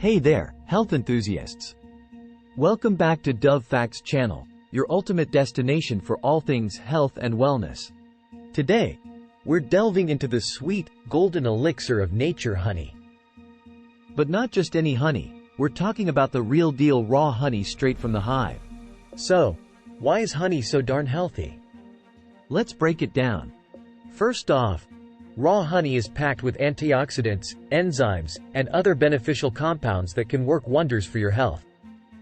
Hey there, health enthusiasts! Welcome back to Dove Facts channel, your ultimate destination for all things health and wellness. Today, we're delving into the sweet, golden elixir of nature honey. But not just any honey, we're talking about the real deal raw honey straight from the hive. So, why is honey so darn healthy? Let's break it down. First off, raw honey is packed with antioxidants, enzymes, and other beneficial compounds that can work wonders for your health.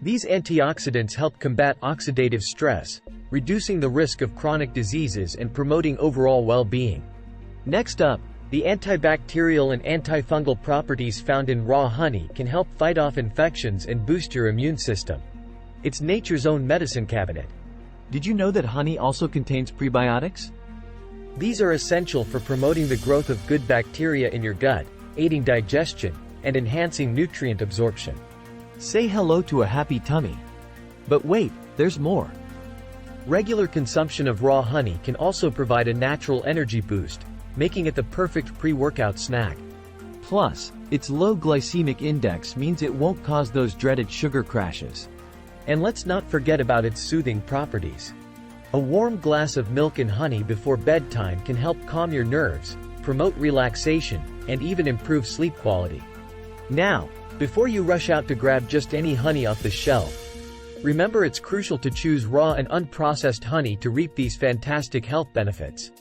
These antioxidants help combat oxidative stress, reducing the risk of chronic diseases and promoting overall well-being. Next up, the antibacterial and antifungal properties found in raw honey can help fight off infections and boost your immune system. It's nature's own medicine cabinet. Did you know that honey also contains prebiotics? These are essential for promoting the growth of good bacteria in your gut, aiding digestion, and enhancing nutrient absorption. Say hello to a happy tummy. But wait, there's more. Regular consumption of raw honey can also provide a natural energy boost, making it the perfect pre-workout snack. Plus, its low glycemic index means it won't cause those dreaded sugar crashes. And let's not forget about its soothing properties. A warm glass of milk and honey before bedtime can help calm your nerves, promote relaxation, and even improve sleep quality. Now, before you rush out to grab just any honey off the shelf, remember it's crucial to choose raw and unprocessed honey to reap these fantastic health benefits.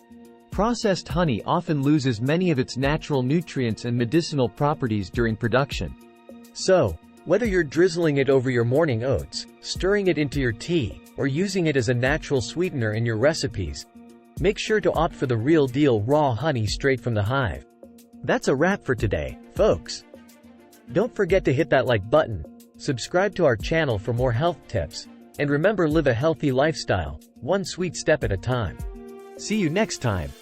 Processed honey often loses many of its natural nutrients and medicinal properties during production. So, whether you're drizzling it over your morning oats, stirring it into your tea, or using it as a natural sweetener in your recipes, make sure to opt for the real deal raw honey straight from the hive. That's a wrap for today, folks. Don't forget to hit that like button, subscribe to our channel for more health tips, and remember, live a healthy lifestyle, one sweet step at a time. See you next time.